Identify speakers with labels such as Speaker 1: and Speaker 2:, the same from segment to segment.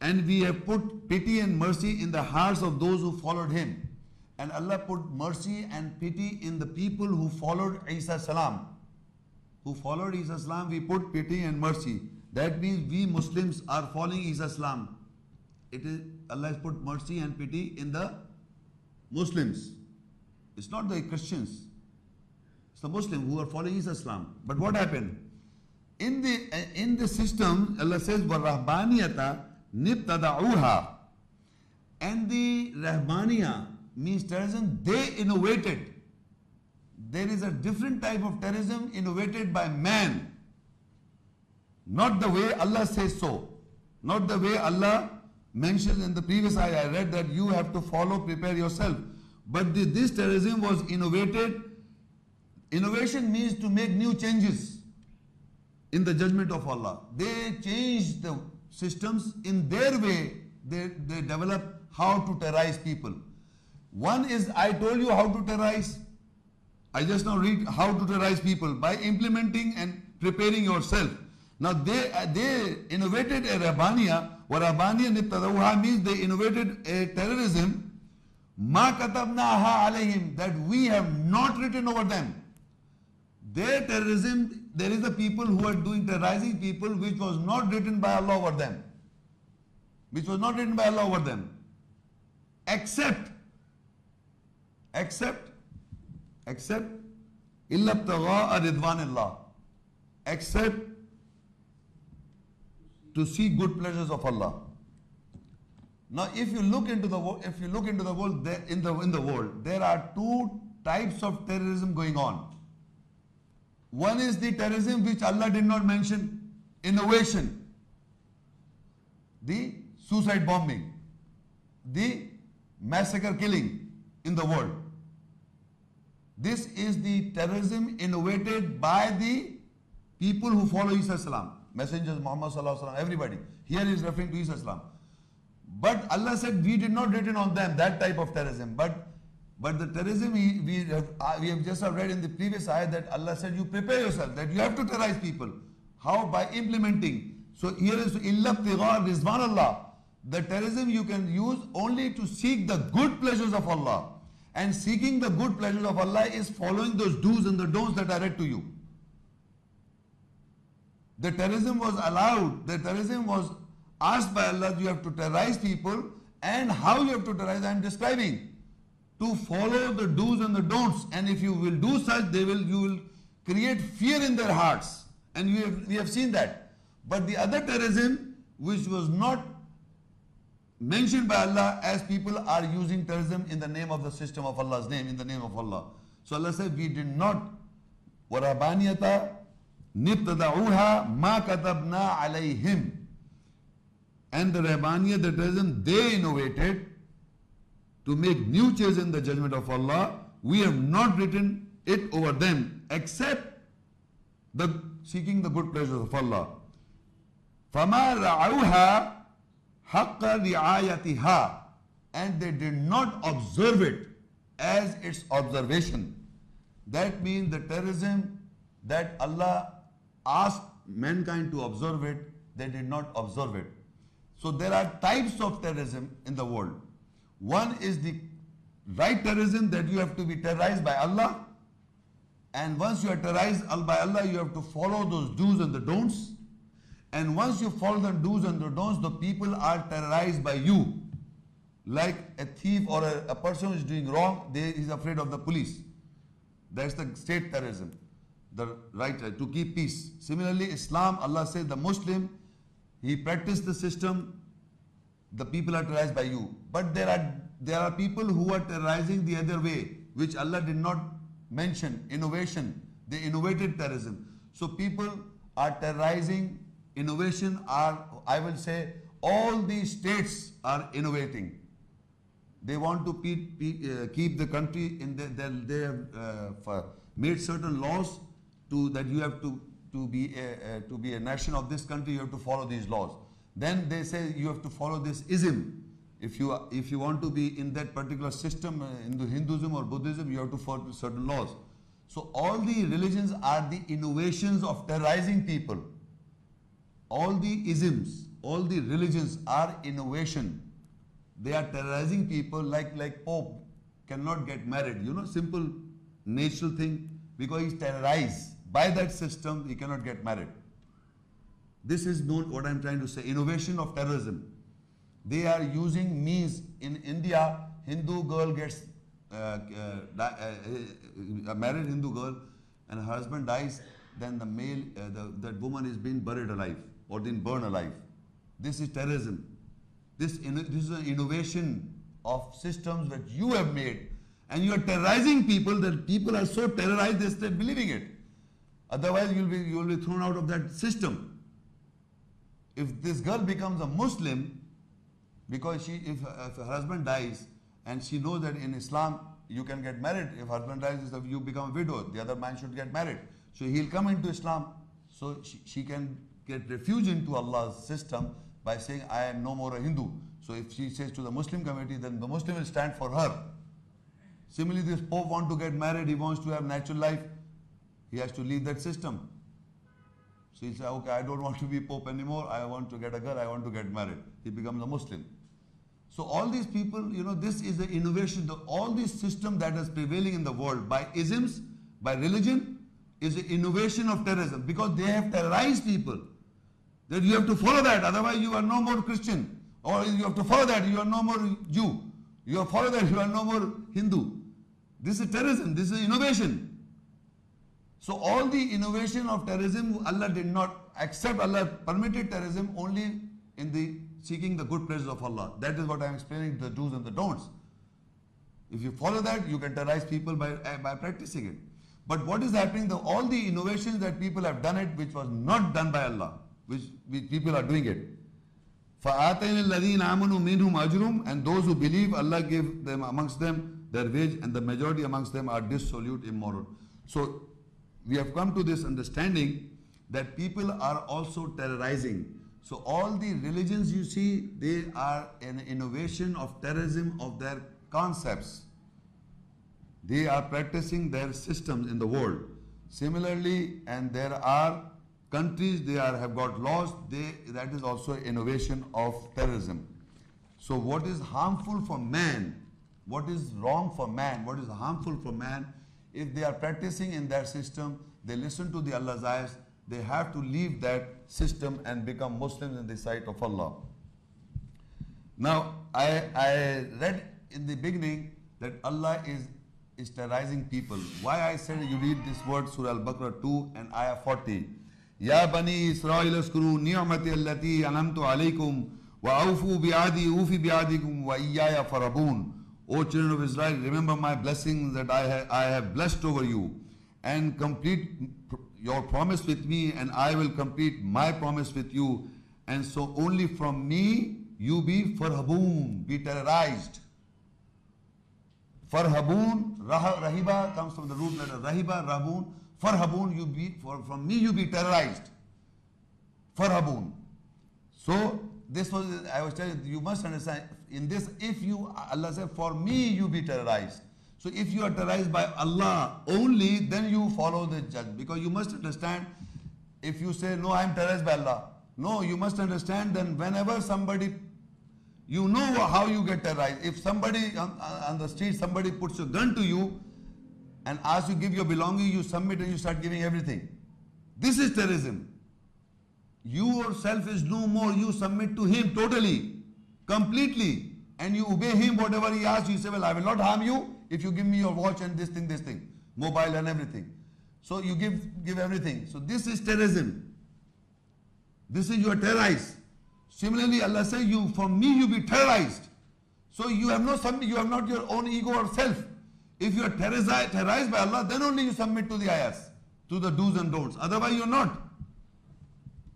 Speaker 1: And we have put pity and mercy in the hearts of those who followed him. And Allah put mercy and pity in the people who followed Isa salam. Who followed Isa salam, we put pity and mercy. That means we Muslims are following Isa salam. It is Allah has put mercy and pity in the Muslims. It's not the Christians. It's the Muslims who are following Isa salam. But what happened? In the system, Allah says, وَالرَّهْبَانِيَةَ نِبْتَدَعُوهَا. And the Rahbaniya means terrorism, they innovated. There is a different type of terrorism innovated by man. Not the way Allah says so. Not the way Allah mentions in the previous ayah. I read that you have to follow, prepare yourself. But this terrorism was innovated. Innovation means to make new changes in the judgment of Allah. They changed the systems in their way. They develop how to terrorize people. One is, I told you how to terrorize. I just now read how to terrorize people by implementing and preparing yourself. Now they innovated a Rabbaniya. What Rabbaniya Nibtadawha means they innovated a terrorism. Ma katabnaha alayhim, that we have not written over them. Their terrorism, there is a people who are doing terrorizing people which was not written by Allah over them. Which was not written by Allah over them. Except illa ibtigha'a ridwanillah, except to see good pleasures of Allah. Now, if you look into the world, in the world, there are two types of terrorism going on. One is the terrorism which Allah did not mention, innovation, the suicide bombing, the massacre killing in the world. This is the terrorism innovated by the people who follow Isa salam, messengers, Muhammad sallallahu alaihi wasallam, everybody. Here he is referring to Isa salam. But Allah said we did not written on them that type of terrorism. But the terrorism we have just read in the previous ayah that Allah said you prepare yourself, that you have to terrorize people. How? By implementing. So here is illa ibtigha'a rizwanillah. The terrorism you can use only to seek the good pleasures of Allah. And seeking the good pleasures of Allah is following those do's and the don'ts that I read to you. The terrorism was allowed, the terrorism was asked by Allah, you have to terrorize people, and how you have to terrorize, I am describing. To follow the do's and the don'ts, and if you will do such, you will create fear in their hearts. And we have seen that. But the other terrorism, which was not mentioned by Allah, as people are using terrorism in the name of the system of Allah's name, in the name of Allah. So Allah said, we did not, وَرَبَانِيَةَ نِبْتَدَعُوهَا مَا كَتَبْنَا عَلَيْهِمْ. And the Rabbaniya, the terrorism, they innovated to make new changes in the judgment of Allah. We have not written it over them, except seeking the good pleasures of Allah. فَمَا رَعَوْهَا حَقَّ رِعَايَتِهَا. And they did not observe it as its observation. That means the terrorism that Allah asked mankind to observe it, they did not observe it. So there are types of terrorism in the world. One is the right terrorism, that you have to be terrorized by Allah. And once you are terrorized by Allah, you have to follow those do's and the don'ts. And once you follow the do's and the don'ts, the people are terrorized by you. Like a thief or a person who is doing wrong, he is afraid of the police. That's the state terrorism. The right to keep peace. Similarly, Islam, Allah says the Muslim, he practiced the system, the people are terrorized by you. But there are people who are terrorizing the other way, which Allah did not mention, innovation. They innovated terrorism. So people are terrorizing, innovation are, I will say, all these states are innovating. They want to keep the country in they have made certain laws that you have to be a nation of this country, you have to follow these laws. Then they say you have to follow this ism. If you want to be in that particular system, in the Hinduism or Buddhism, you have to follow certain laws. So all the religions are the innovations of terrorizing people. All the isms, all the religions are innovation. They are terrorizing people like Pope cannot get married. You know, simple natural thing, because he's terrorized by that system, he cannot get married. This is known, what I'm trying to say, innovation of terrorism. They are using means. In India, Hindu girl gets a married Hindu girl and her husband dies, then the male, that woman is being buried alive or then burned alive. This is terrorism. This is an innovation of systems that you have made, and you are terrorizing people, that people are so terrorized they start believing it. Otherwise you will be thrown out of that system. If this girl becomes a Muslim, because if her husband dies and she knows that in Islam you can get married, if husband dies, you become a widow, the other man should get married. So he'll come into Islam, so she can get refuge into Allah's system by saying, I am no more a Hindu. So if she says to the Muslim community, then the Muslim will stand for her. Similarly, this Pope wants to get married, he wants to have natural life, he has to leave that system. So he says, okay, I don't want to be Pope anymore, I want to get a girl, I want to get married. He becomes a Muslim. So all these people, you know, this is the innovation. All this system that is prevailing in the world by isms, by religion, is the innovation of terrorism, because they have terrorized people. That you have to follow that, otherwise you are no more Christian. Or you have to follow that, you are no more Jew. You have follow that, you are no more Hindu. This is terrorism, this is innovation. So all the innovation of terrorism, Allah did not accept. Allah permitted terrorism only in the seeking the good pleasure of Allah. That is what I am explaining, the do's and the don'ts. If you follow that, you can terrorize people by practicing it. But what is happening, all the innovations that people have done it, which was not done by Allah, which people are doing it. فَآتَيْنَا الَّذِينَ آمَنُوا مِنْهُمْ أَجْرُهُمْ, and those who believe, Allah gave them amongst them their wage, and the majority amongst them are dissolute, immoral. So we have come to this understanding that people are also terrorizing. So all the religions you see, they are an innovation of terrorism of their concepts. They are practicing their systems in the world. Similarly, and there are countries, they have got laws, that is also innovation of terrorism. So what is harmful for man, what is wrong for man, what is harmful for man, if they are practicing in their system, they listen to the Allah's ayahs, they have to leave that system and become Muslims in the sight of Allah. Now, I read in the beginning that Allah is terrorizing people. Why I said you read this word, Surah Al-Baqarah 2 and Ayah 40. Ya Bani Israel askuru ni'mati allati anamtu alaykum wa awfu bi'adi ufi bi'adikum wa iyaya farabun. O children of Israel, remember my blessings that I have blessed over you, and complete your promise with me, and I will complete my promise with you. And so only from me you be farhabun, be terrorized. Farhabun, rahiba comes from the root letter rahiba, rabun. Farhabun, from me you be terrorized. Farhabun. So this was, I was telling you, you must understand, in this, Allah said, for me you be terrorized. So if you are terrorized by Allah only, then you follow the judge. Because you must understand, if you say, no, I am terrorized by Allah. No, you must understand, then whenever somebody, you know how you get terrorized. If somebody on the street, somebody puts a gun to you and asks you give your belonging, you submit and you start giving everything. This is terrorism. You yourself is no more, you submit to him totally, completely, and you obey him, whatever he asks, you say, well, I will not harm you if you give me your watch and this thing, mobile and everything. So you give everything. So this is terrorism. This is, you are terrorized. Similarly, Allah says, from me you be terrorized. So you have not your own ego or self. If you are terrorized by Allah, then only you submit to the ayahs, to the do's and don'ts. Otherwise you are not.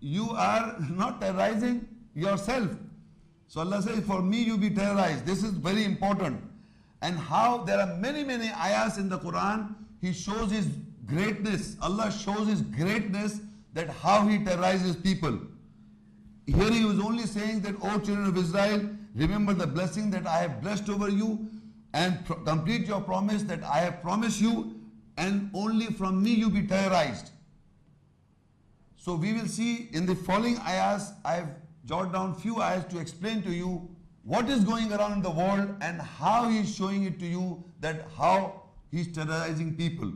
Speaker 1: You are not terrorizing yourself. So Allah says, for me you be terrorized. This is very important. And how there are many ayahs in the Quran, He shows His greatness. Allah shows His greatness, that how He terrorizes people. Here He was only saying that, O children of Israel, remember the blessing that I have blessed over you, and complete your promise that I have promised you, and only from me you be terrorized. So we will see in the following ayahs, I have jot down few ayahs to explain to you what is going around in the world and how he is showing it to you, that how he is terrorizing people.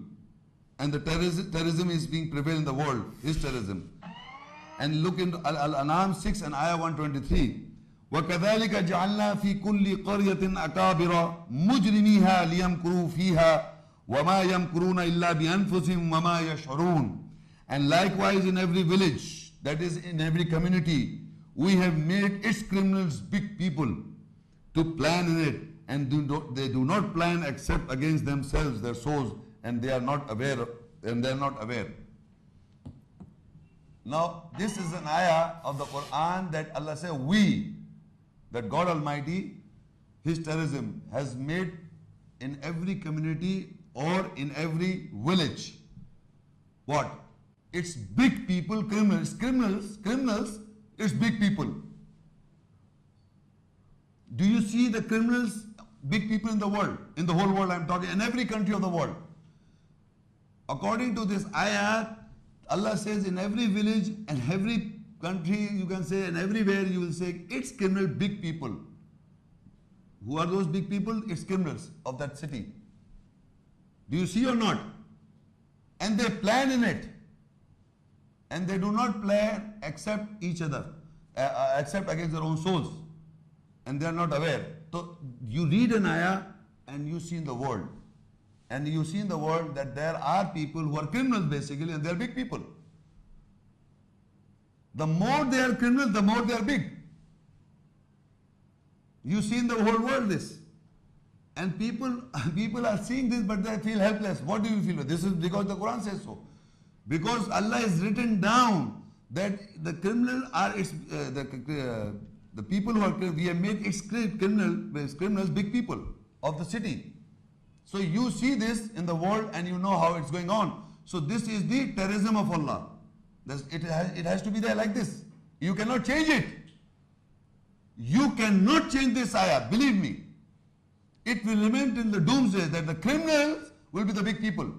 Speaker 1: And the terrorism is being prevailed in the world, is terrorism. And look into Al-An'am 6 and ayah 123. وَكَذَلِكَ جَعَلْنَا فِي كُلِّ قَرْيَةٍ أَكَابِرَ مُجْرِمِيهَا لِيَمْكُرُوا فِيهَا وَمَا يَمْكُرُونَ إِلَّا بِأَنفُسِهِمْ وَمَا يَشْعُرُونَ. And likewise in every village, that is in every community, we have made its criminals big people to plan in it, and they do not plan except against themselves, their souls, and they are not aware. Now, this is an ayah of the Quran that Allah says, that God Almighty, His terrorism has made in every community or in every village. What? It's big people, criminals, it's big people. Do you see the criminals, big people in the world, in the whole world I'm talking, in every country of the world? According to this ayah, Allah says in every village and every country, you can say, and everywhere you will say, it's criminal big people. Who are those big people? It's criminals of that city. Do you see or not? And they plan in it. And they do not plan except each other, except against their own souls. And they are not aware. So you read an ayah and you see in the world. And you see in the world that there are people who are criminals basically, and they are big people. The more they are criminals, the more they are big. You see in the whole world this. And people are seeing this, but they feel helpless. What do you feel? This is because the Quran says so. Because Allah has written down that the criminals are the people who are, we have made criminals big people of the city. So you see this in the world and you know how it's going on. So this is the terrorism of Allah. It has to be there like this. You cannot change it. You cannot change this ayah, believe me. It will remain till the doomsday that the criminals will be the big people.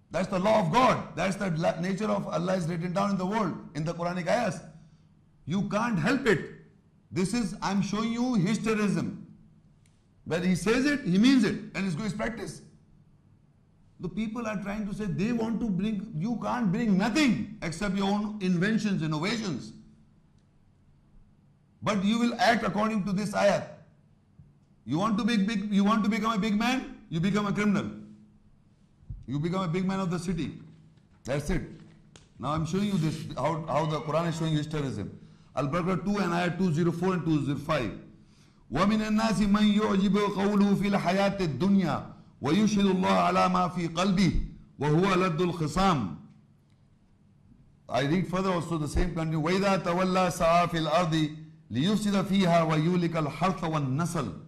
Speaker 1: That's the law of God. That's the nature of Allah is written down in the world, in the Quranic ayahs. You can't help it. This is, I'm showing you his terrorism. When he says it, he means it, and it's his practice. The people are trying to say they want to bring, you can't bring nothing except your own inventions, innovations. But you will act according to this ayah. You want to become a big man, you become a criminal. You become a big man of the city. That's it. Now I'm showing you this, how the Quran is showing his terrorism. Al-Baqarah 2 and ayah 204 and 205. وَمِنَ النَّاسِ مَنْ يُعْجِبُ قَوْلُهُ فِي الْحَيَاةِ الدُّنْيَا وَيُشْهِدُ اللَّهَ عَلَى مَا فِي قَلْبِهِ وَهُوَ لَدُّ الْخِصَامِ. I read further also the same country. وَإِذَا تَوَلَّى سَعَى فِي الْأَرْضِ لِيُفْسِدَ فِيهَا وَيُهْلِكَ الْحَرْثَ وَالنَّسْلَ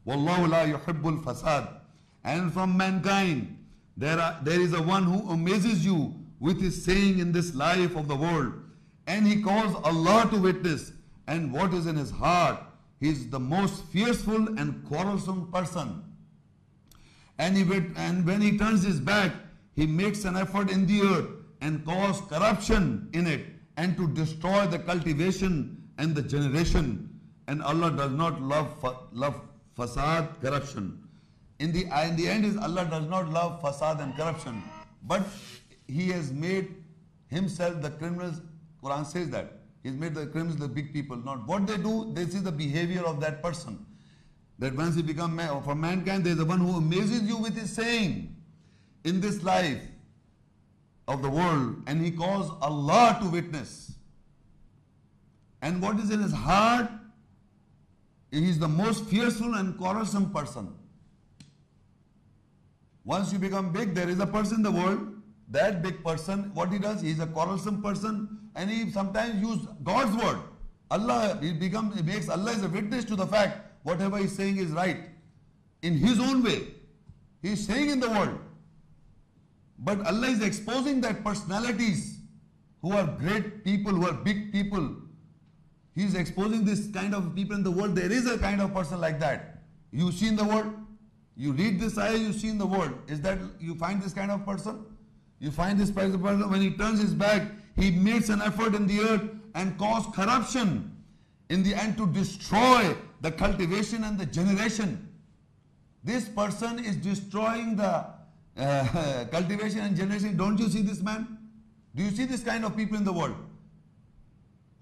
Speaker 1: وَاللَّهُ لَا يُحِبُّ الْفَسَادَ. And from mankind there is a one who amazes you with his saying in this life of the world, and he calls Allah to witness, and what is in his heart. He is the most fearful and quarrelsome person. And when he turns his back, he makes an effort in the earth and cause corruption in it, and to destroy the cultivation and the generation. And Allah does not love fasad, corruption. In the end is Allah does not love fasad and corruption, but He has made Himself the criminals. Quran says that He's made the criminals the big people. Not what they do. This is the behavior of that person. That once he becomes for mankind, there is the one who amazes you with his saying in this life of the world, and he calls Allah to witness. And what is in his heart? He is the most fearful and quarrelsome person. Once you become big, there is a person in the world, that big person, what he does, he is a quarrelsome person, and he sometimes uses God's word. Allah, he makes Allah as a witness to the fact whatever he is saying is right. In his own way. He is saying in the world. But Allah is exposing that personalities who are great people, who are big people. He is exposing this kind of people in the world. There is a kind of person like that. You see in the world. You read this ayah, you see in the world. Is that you find this kind of person? You find this person when he turns his back, he makes an effort in the earth and cause corruption in the end to destroy the cultivation and the generation. This person is destroying the cultivation and generation. Don't you see this man? Do you see this kind of people in the world?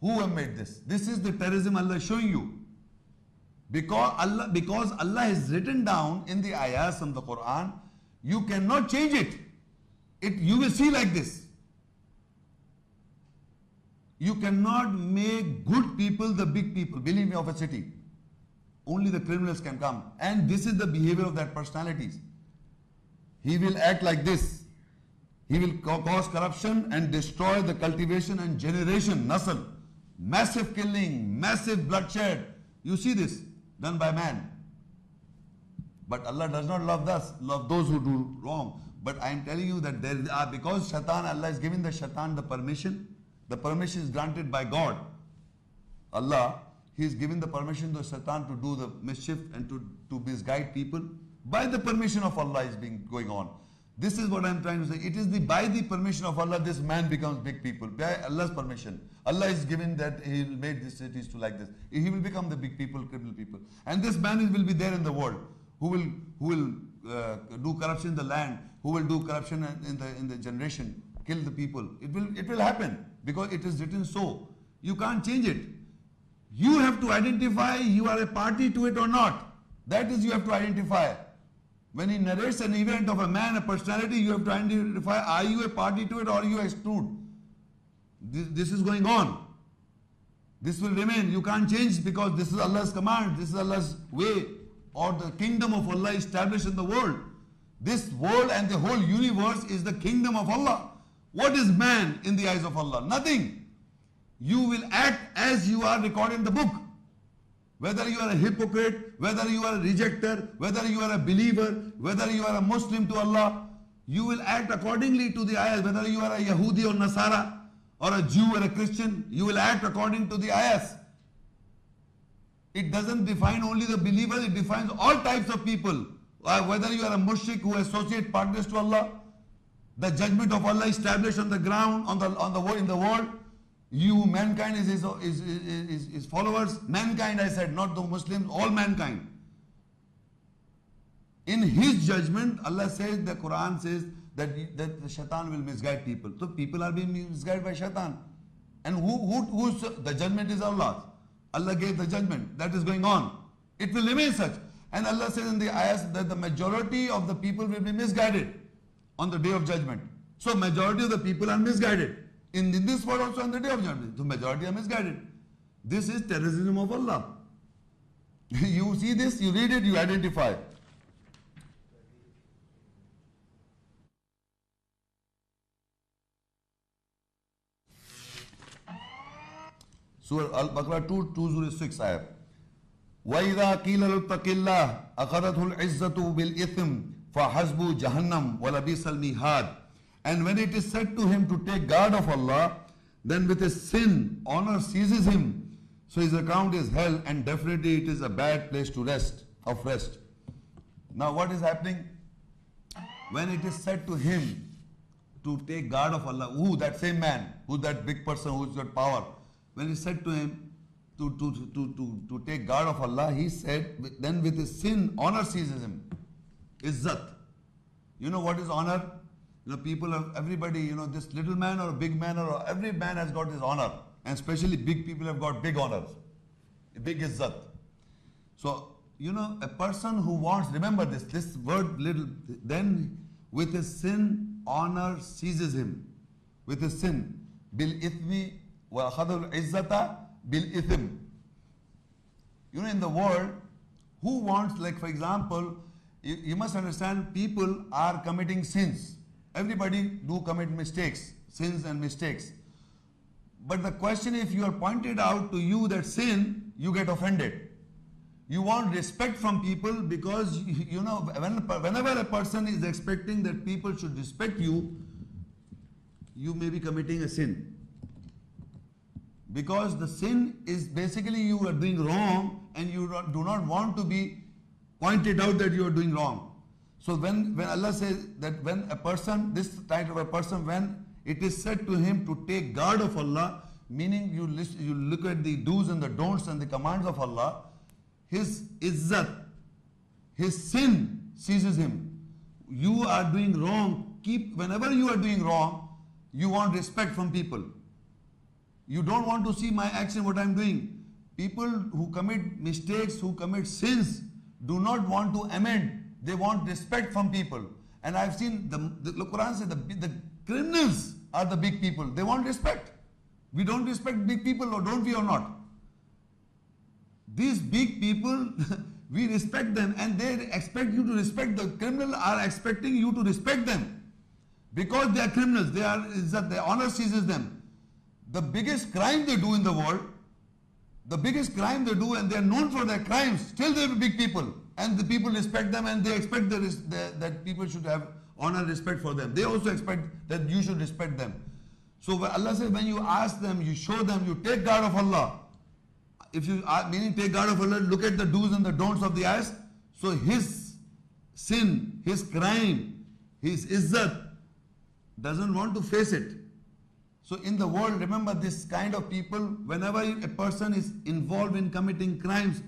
Speaker 1: Who have made this? This is the terrorism Allah is showing you. Because Allah has written down in the ayahs from the Quran, you cannot change it. You will see like this. You cannot make good people the big people, believe me, of a city. Only the criminals can come. And this is the behavior of that personalities. He will act like this. He will cause corruption and destroy the cultivation and generation, nasl. Massive killing, massive bloodshed. You see this done by man. But Allah does not love those who do wrong. But I am telling you that there are, because shaitan, Allah is giving the shaitan the permission. The permission is granted by God. Allah, He is giving the permission to shaitan to do the mischief and to misguide people. By the permission of Allah is going on. This is what I am trying to say. It is by the permission of Allah this man becomes big people. By Allah's permission. Allah is giving that He will make these cities to like this. He will become the big people, criminal people. And this man will be there in the world who will do corruption in the land, who will do corruption in the generation, kill the people. It will happen because it is written so. You can't change it. You have to identify you are a party to it or not. That is, you have to identify. When he narrates an event of a man, a personality, you have to identify, are you a party to it or are you exclude? This is going on. This will remain. You can't change because this is Allah's command. This is Allah's way, or the kingdom of Allah established in the world. This world and the whole universe is the kingdom of Allah. What is man in the eyes of Allah? Nothing. You will act as you are recorded in the book. Whether you are a hypocrite, whether you are a rejecter, whether you are a believer, whether you are a Muslim to Allah, you will act accordingly to the ayahs. Whether you are a Yahudi or Nasara, or a Jew or a Christian, you will act according to the ayahs. It doesn't define only the believers, it defines all types of people. Whether you are a mushrik who associate partners to Allah, the judgment of Allah established on the ground, in the world, you, mankind is his followers. Mankind, I said, not the Muslims, all mankind. In His judgment, Allah says, the Quran says that the shaitan will misguide people. So people are being misguided by shaitan. And who's the judgment is Allah. Allah gave the judgment. That is going on. It will remain such. And Allah says in the ayahs that the majority of the people will be misguided on the day of judgment. So majority of the people are misguided. In this world also on the day of judgment. The majority are misguided. This is terrorism of Allah. You see this, you read it, you identify. Surah Al-Baqarah 206 ayah. وَإِذَا قِيلَ لُتَّقِ اللَّهِ أَخَذَتْهُ الْعِزَّةُ بِالْإِثْمِ فَحَسْبُ جَهَنَّمْ وَلَبِئْسَ الْمِهَادُ. And when it is said to him to take guard of Allah, then with his sin, honor seizes him. So his account is hell, and definitely it is a bad place to rest. Now what is happening? When it is said to him to take guard of Allah, that same man, that big person who's got power, when it said to him to take guard of Allah, he said, then with his sin, honor seizes him. Izzat. You know what is honor? People have, everybody, this little man or a big man, or every man has got his honor. And especially big people have got big honors. Big izzat. So, a person who wants, remember this word little, then with his sin, honor seizes him. With his sin. Bil ithmi wa akhadul izzata bil ithim. In the world, who wants, like for example, you must understand, people are committing sins. Everybody do commit mistakes, sins and mistakes. But the question, if you are pointed out to you that sin, you get offended. You want respect from people because, whenever a person is expecting that people should respect you, you may be committing a sin. Because the sin is basically you are doing wrong and you do not want to be pointed out that you are doing wrong. So when Allah says that when a person, this type of a person, when it is said to him to take guard of Allah, meaning you look at the do's and the don'ts and the commands of Allah, his izzat, his sin seizes him. You are doing wrong. Whenever you are doing wrong, you want respect from people. You don't want to see my action, what I am doing. People who commit mistakes, who commit sins, do not want to amend. They want respect from people. And I've seen, the Quran says the criminals are the big people. They want respect. We don't respect big people, or don't we, or not? These big people, we respect them, and they expect you to respect. The criminals are expecting you to respect them. Because they are criminals, their honor seizes them. The biggest crime they do in the world, and they are known for their crimes, still they are big people. And the people respect them, and they expect that people should have honor and respect for them. They also expect that you should respect them. So Allah says, when you ask them, you show them, you take guard of Allah. If you meaning take guard of Allah, look at the do's and the don'ts of the ayahs. So his sin, his crime, his izzat doesn't want to face it. So in the world, remember this kind of people, whenever a person is involved in committing crimes,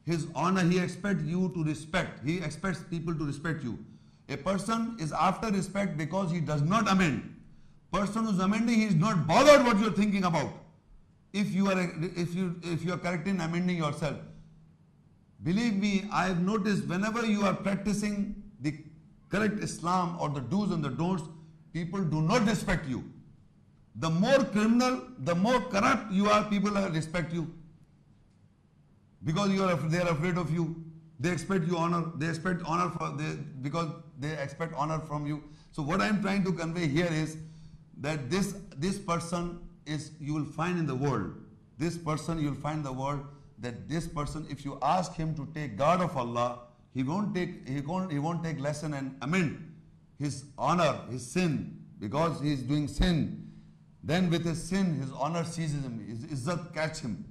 Speaker 1: his honor, he expects you to respect. He expects people to respect you. A person is after respect because he does not amend. Person who's amending, he is not bothered what you're thinking about. If you are correct in amending yourself. Believe me, I have noticed whenever you are practicing the correct Islam or the do's and the don'ts, people do not respect you. The more criminal, the more corrupt you are, people respect you. Because they are afraid of you. They expect you honor. They expect honor because they expect honor from you. So what I am trying to convey here is that this person is, you will find in the world. This person, you will find in the world that this person, if you ask him to take guard of Allah, he won't take lesson and amend his honor, his sin, because he is doing sin. Then with his sin, his honor seizes him, his izzat catch him,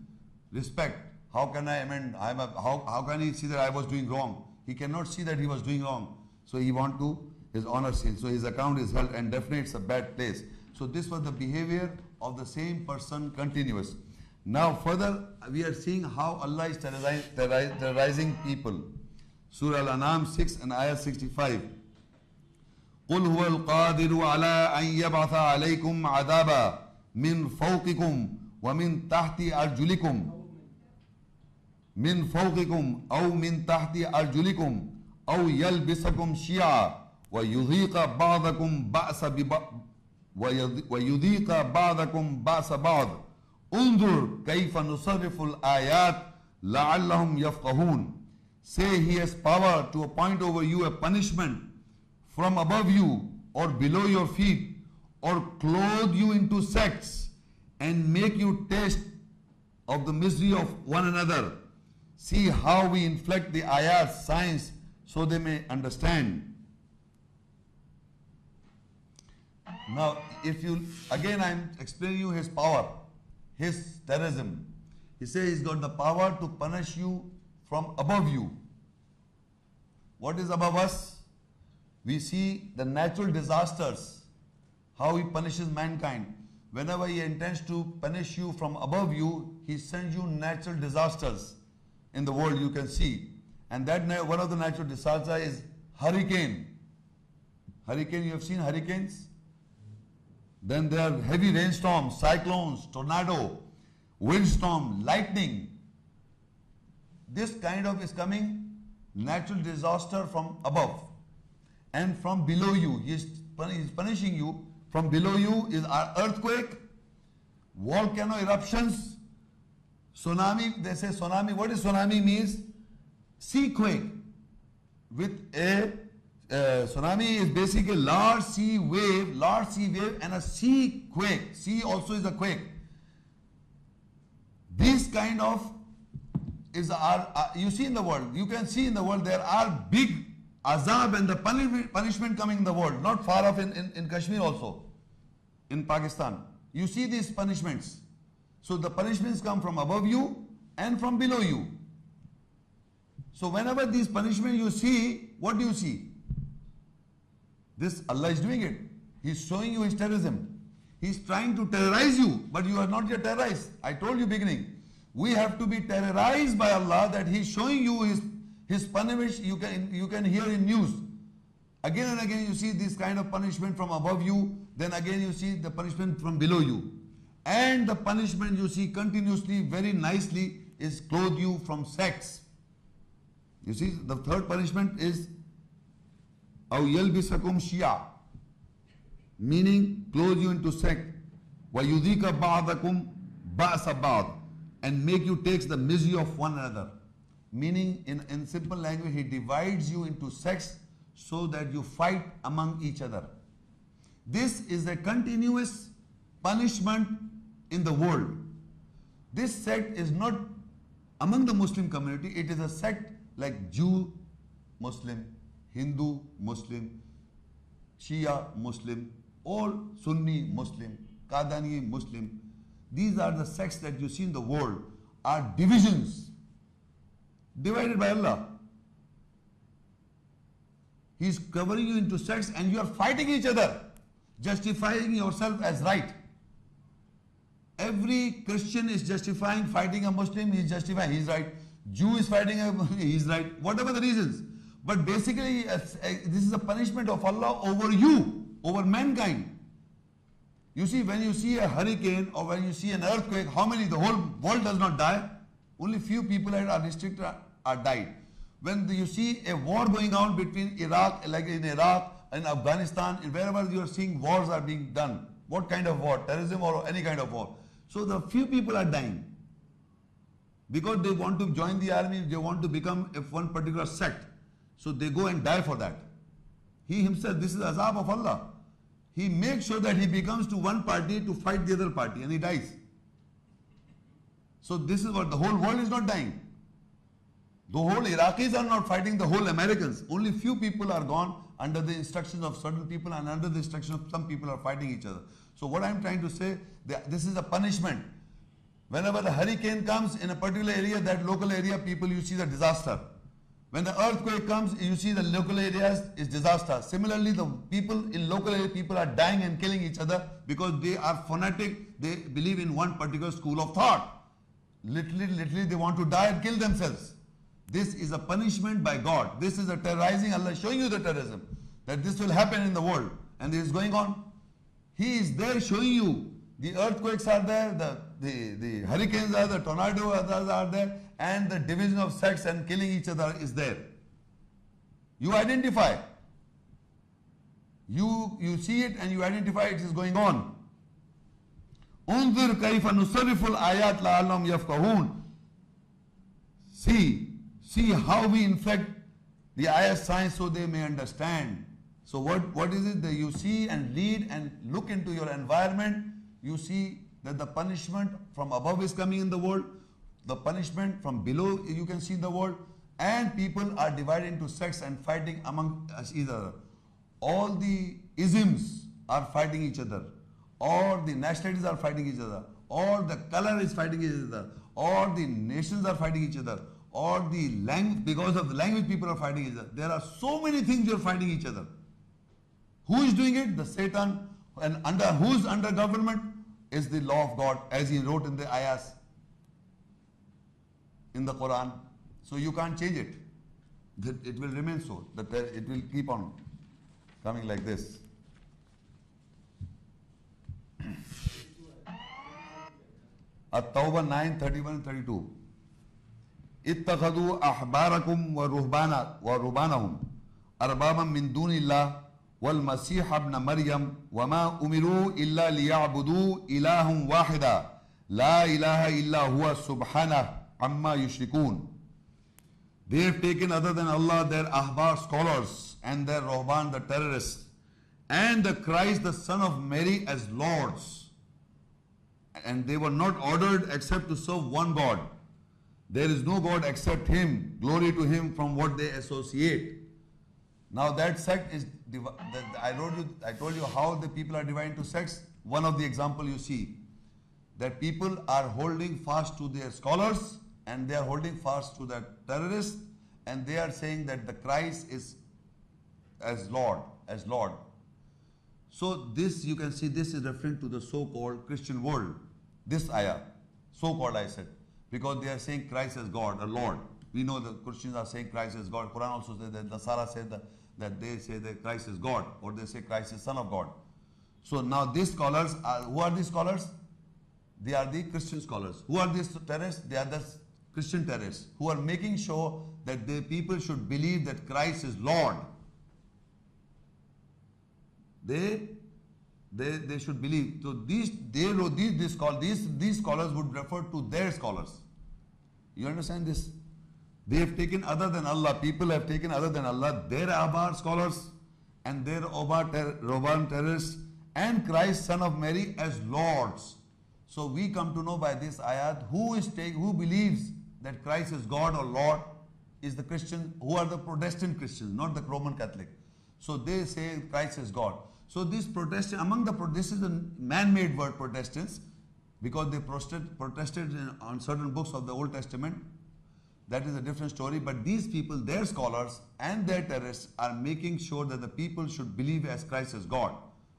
Speaker 1: respect. How can I amend? How can he see that I was doing wrong? He cannot see that he was doing wrong. So he want to, his honor seized. So his account is held, and definitely it's a bad place. So this was the behavior of the same person continuous. Now further, we are seeing how Allah is terrorizing people. Surah Al-An'am 6 and ayah 65. قُلْ هُوَ الْقَادِرُ عَلَىٰ أَنْ يَبْعَثَ عَلَيْكُمْ عَذَابًا مِنْ فَوْقِكُمْ وَمِنْ تَحْتِ أَرْجُلِكُمْ مِنْ فَوْقِكُمْ أَوْ مِنْ تَحْتِ أَرْجُلِكُمْ أَوْ يَلْبِسَكُمْ شِيَعًا وَيُذِيقَ بَعْضَكُمْ بَأْسَ بَعْضٍ انظُرْ كَيْفَ نُصَرِّفُ الْآيَاتِ لَعَلَّهُمْ يَفْقَهُونَ. Say he has power to appoint over you a punishment from above you or below your feet, or clothe you into sects and make you taste of the misery of one another. See how we inflect the ayat, signs, so they may understand. Now, again I am explaining you his power, his terrorism. He says he's got the power to punish you from above you. What is above us? We see the natural disasters, how he punishes mankind. Whenever he intends to punish you from above you, he sends you natural disasters in the world, you can see. And that one of the natural disasters is hurricane. Hurricane, you have seen hurricanes? Then there are heavy rainstorms, cyclones, tornado, windstorm, lightning. This kind of is coming, natural disaster from above. And from below you, he is punishing you. From below you is earthquake, volcano eruptions, tsunami. They say tsunami. What is tsunami means? Sea quake. With a tsunami is basically large sea wave and a sea quake. Sea also is a quake. This kind of is you see in the world. You can see in the world there are big azab and the punishment coming in the world, not far off in Kashmir also, in Pakistan. You see these punishments. So the punishments come from above you and from below you. So whenever these punishments you see, what do you see? This Allah is doing it. He is showing you his terrorism. He's trying to terrorize you, but you are not yet terrorized. I told you beginning. We have to be terrorized by Allah, that He's showing you His punishment. You can hear in news. Again and again you see this kind of punishment from above you, then again you see the punishment from below you. And the punishment you see continuously, very nicely, is clothe you from sex. You see, the third punishment is أَوْ يَلْبِسَكُمْ شِيَعًا, meaning clothe you into sect. وَيُذِيكَ بَعْضَكُمْ بَأْسَ بَعْضٍ, and make you take the misery of one another. Meaning, in simple language, He divides you into sects so that you fight among each other. This is a continuous punishment in the world. This sect is not among the Muslim community, it is a sect like Jew Muslim, Hindu Muslim, Shia Muslim, all Sunni Muslim, Qadani Muslim. These are the sects that you see in the world, are divisions, divided by Allah. He is covering you into sects and you are fighting each other, justifying yourself as right. Every Christian is justifying fighting a Muslim, he is justifying, he is right. Jew is fighting a Muslim, he is right. Whatever the reasons. But basically, this is a punishment of Allah over you, over mankind. You see, when you see a hurricane or when you see an earthquake, how many? The whole world does not die. Only few people are restricted, are died. When you see a war going on between Iraq, like in Iraq, in Afghanistan, wherever you are seeing wars are being done. What kind of war? Terrorism or any kind of war. So the few people are dying. Because they want to join the army, they want to become one particular sect. So they go and die for that. He himself, this is azab of Allah. He makes sure that he becomes to one party to fight the other party and he dies. So this is what, the whole world is not dying. The whole Iraqis are not fighting the whole Americans. Only few people are gone under the instructions of certain people and under the instruction of some people are fighting each other. So what I am trying to say, this is a punishment. Whenever the hurricane comes in a particular area, that local area, people, you see the disaster. When the earthquake comes, you see the local areas is disaster. Similarly, the people in local area, people are dying and killing each other because they are fanatic. They believe in one particular school of thought. Literally, they want to die and kill themselves. This is a punishment by God. This is a terrorizing. Allah is showing you the terrorism, that this will happen in the world. And this is going on. He is there showing you. The earthquakes are there, the hurricanes are there, the tornadoes are there, and the division of sects and killing each other is there. You identify. You see it and you identify it is going on. انظر كيف نصرف الآيات لعلهم يفقهون. See how we infect the ayat science so they may understand. So what is it that you see and read and look into your environment? You see that the punishment from above is coming in the world, the punishment from below you can see in the world, and people are divided into sects and fighting among each other. All the isms are fighting each other, or the nationalities are fighting each other, or the color is fighting each other, or the nations are fighting each other, or the language, because of the language people are fighting each other. There are so many things you are fighting each other. Who is doing it? The Satan. And who's under government? Is the law of God, as he wrote in the ayahs in the Quran. So you can't change it. It will remain so. That it will keep on coming like this. At-Tawbah 9:31-32. اتخذوا أحباركم ورهبانهم أربابا من دون الله والمسيح ابن مريم وما أمروا إلا ليعبدوا إله واحدا لا إله إلا هو سبحانه عما يشركون. They have taken other than Allah their ahbar scholars and their ruhban, the terrorists, and the Christ the son of Mary as lords, and they were not ordered except to serve one God. There is no God except Him. Glory to Him from what they associate. Now that sect is, I told you how the people are divided into sects. One of the example you see, that people are holding fast to their scholars and they are holding fast to the terrorists, and they are saying that the Christ is as Lord. So this, you can see, this is referring to the so-called Christian world. This ayah, so-called I said, because they are saying Christ as God, a Lord. We know the Christians are saying Christ is God. Quran also says that, Nasara said that they say that Christ is God, or they say Christ is Son of God. So now these scholars, who are these scholars? They are the Christian scholars. Who are these terrorists? They are the Christian terrorists who are making sure that the people should believe that Christ is Lord. They should believe. So these scholars would refer to their scholars. You understand this? They have taken other than Allah. People have taken other than Allah their Abar scholars and their Roban terrorists and Christ, Son of Mary, as lords. So we come to know by this ayat who believes that Christ is God or Lord is the Christian, who are the Protestant Christians, not the Roman Catholic. So they say Christ is God. So this Protestant, this is a man-made word, Protestants, because they protested on certain books of the Old Testament. That is a different story. But these people, their scholars and their terrorists, are making sure that the people should believe as Christ is God,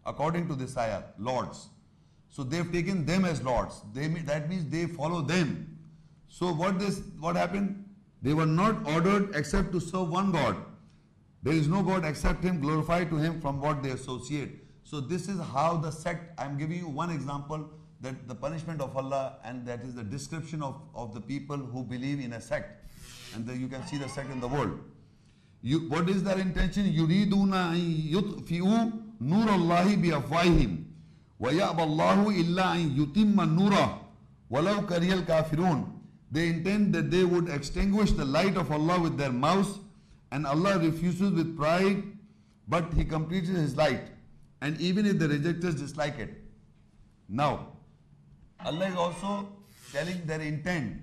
Speaker 1: according to this ayah, lords. So they've taken them as lords. That means they follow them. So what happened? They were not ordered except to serve one God. There is no God except Him, glorify to Him from what they associate. So this is how the sect, I'm giving you one example, that the punishment of Allah, and that is the description of the people who believe in a sect. And you can see the sect in the world. What is their intention? يُرِيدُونَ أَن يُطْفِئُوا نُورَ اللَّهِ بِأَفْوَاهِهِمْ وَيَأْبَى اللَّهُ إِلَّا أَن يُتِمَّ النُّورَ وَلَوْ كَرِهَ الْكَافِرُونَ. They intend that they would extinguish the light of Allah with their mouths, and Allah refuses with pride, but He completes His light, and even if the rejectors dislike it. Now, Allah is also telling their intent.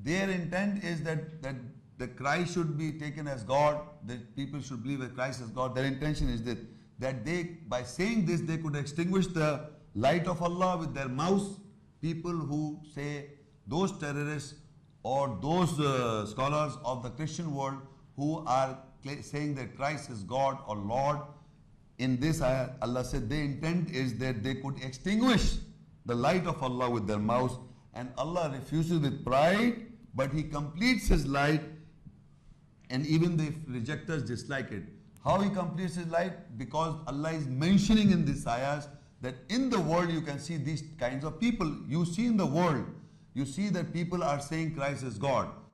Speaker 1: Their intent is that the Christ should be taken as God, that people should believe that Christ is God. Their intention is that they, by saying this, they could extinguish the light of Allah with their mouths. People who say, those terrorists or those scholars of the Christian world who are saying that Christ is God or Lord, in this ayah, Allah said their intent is that they could extinguish the light of Allah with their mouths, and Allah refuses with pride, but He completes His light, and even the rejectors dislike it. How He completes His light? Because Allah is mentioning in these ayahs that in the world you can see these kinds of people. You see in the world, you see that people are saying Christ is God.